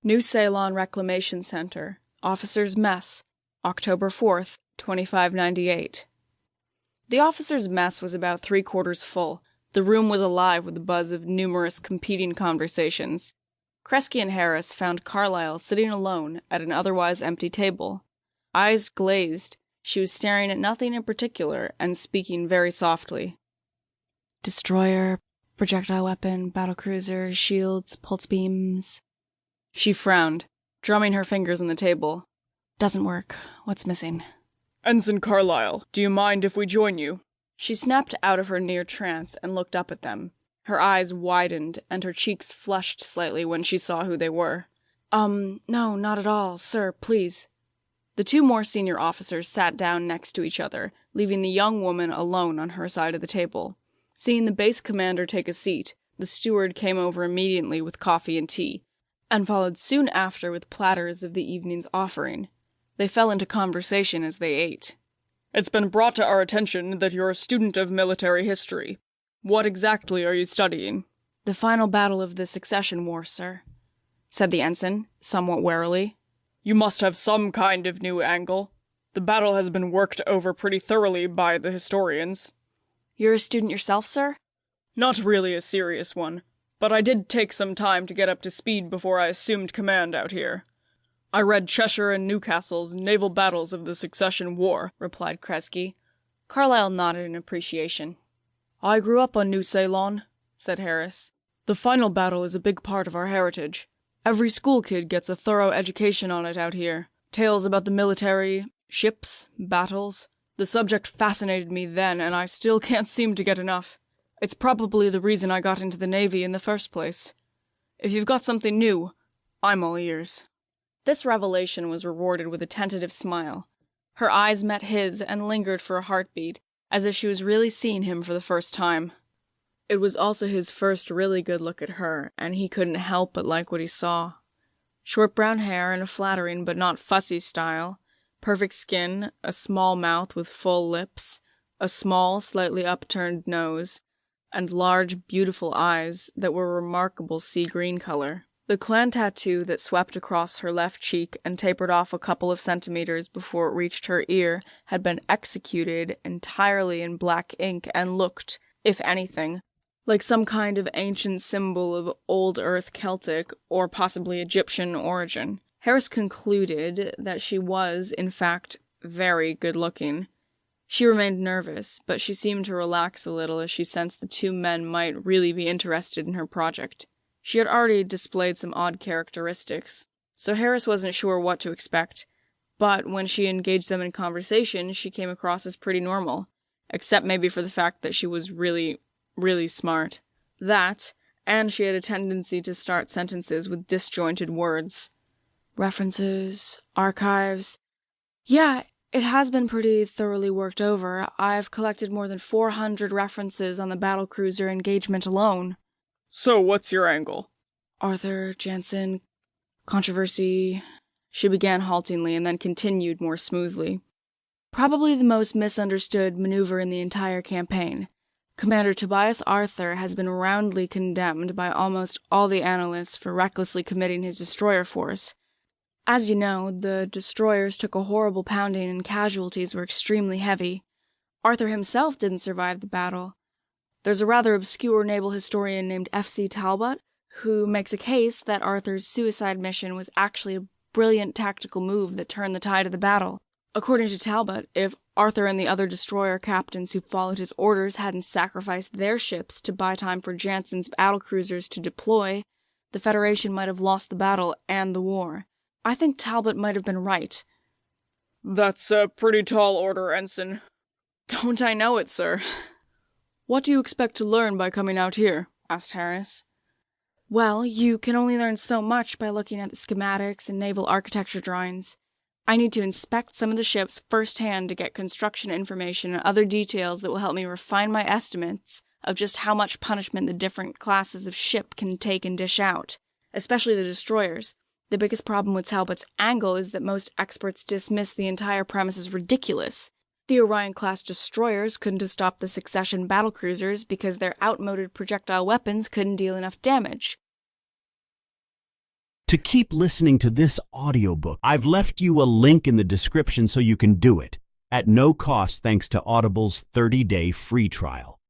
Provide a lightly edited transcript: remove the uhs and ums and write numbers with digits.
New Ceylon Reclamation Center, Officers' Mess, October 4th, 2598. The officers' mess was about 3/4 full. The room was alive with the buzz of numerous competing conversations. Kresge and Harris found Carlyle sitting alone at an otherwise empty table. Eyes glazed, she was staring at nothing in particular and speaking very softly. Destroyer, projectile weapon, battlecruiser, shields, pulse beams. She frowned, drumming her fingers on the table. Doesn't work. What's missing? Ensign Carlyle, do you mind if we join you? She snapped out of her near trance and looked up at them. Her eyes widened, and her cheeks flushed slightly when she saw who they were. No, not at all, sir, please. The two more senior officers sat down next to each other, leaving the young woman alone on her side of the table. Seeing the base commander take a seat, the steward came over immediately with coffee and tea, and followed soon after with platters of the evening's offering. They fell into conversation as they ate. It's been brought to our attention that you're a student of military history. What exactly are you studying? The final battle of the Succession War, sir, said the ensign, somewhat warily. You must have some kind of new angle. The battle has been worked over pretty thoroughly by the historians. You're a student yourself, sir? Not really a serious one, but I did take some time to get up to speed before I assumed command out here. I read Cheshire and Newcastle's Naval Battles of the Succession War, replied Kresge. Carlyle nodded in appreciation. I grew up on New Ceylon, said Harris. The final battle is a big part of our heritage. Every school kid gets a thorough education on it out here. Tales about the military, ships, battles. The subject fascinated me then, and I still can't seem to get enough. It's probably the reason I got into the Navy in the first place. If you've got something new, I'm all ears. This revelation was rewarded with a tentative smile. Her eyes met his and lingered for a heartbeat, as if she was really seeing him for the first time. It was also his first really good look at her, and he couldn't help but like what he saw. Short brown hair in a flattering but not fussy style, perfect skin, a small mouth with full lips, a small, slightly upturned nose, and large, beautiful eyes that were remarkable sea-green color. The clan tattoo that swept across her left cheek and tapered off a couple of centimeters before it reached her ear had been executed entirely in black ink and looked, if anything, like some kind of ancient symbol of Old Earth Celtic or possibly Egyptian origin. Harris concluded that she was, in fact, very good-looking. She remained nervous, but she seemed to relax a little as she sensed the two men might really be interested in her project. She had already displayed some odd characteristics, so Harris wasn't sure what to expect, but when she engaged them in conversation, she came across as pretty normal, except maybe for the fact that she was really, really smart. That, and she had a tendency to start sentences with disjointed words. References, archives. Yeah, it has been pretty thoroughly worked over. I've collected more than 400 references on the battlecruiser engagement alone. So what's your angle? Arthur, Jansen, controversy. She began haltingly and then continued more smoothly. Probably the most misunderstood maneuver in the entire campaign. Commander Tobias Arthur has been roundly condemned by almost all the analysts for recklessly committing his destroyer force. As you know, the destroyers took a horrible pounding and casualties were extremely heavy. Arthur himself didn't survive the battle. There's a rather obscure naval historian named F.C. Talbot who makes a case that Arthur's suicide mission was actually a brilliant tactical move that turned the tide of the battle. According to Talbot, if Arthur and the other destroyer captains who followed his orders hadn't sacrificed their ships to buy time for Jansen's battlecruisers to deploy, the Federation might have lost the battle and the war. I think Talbot might have been right. That's a pretty tall order, Ensign. Don't I know it, sir? What do you expect to learn by coming out here? Asked Harris. Well, you can only learn so much by looking at the schematics and naval architecture drawings. I need to inspect some of the ships firsthand to get construction information and other details that will help me refine my estimates of just how much punishment the different classes of ship can take and dish out, especially the destroyers. The biggest problem with Talbot's angle is that most experts dismiss the entire premise as ridiculous. The Orion-class destroyers couldn't have stopped the Succession battlecruisers because their outmoded projectile weapons couldn't deal enough damage. To keep listening to this audiobook, I've left you a link in the description so you can do it, at no cost thanks to Audible's 30-day free trial.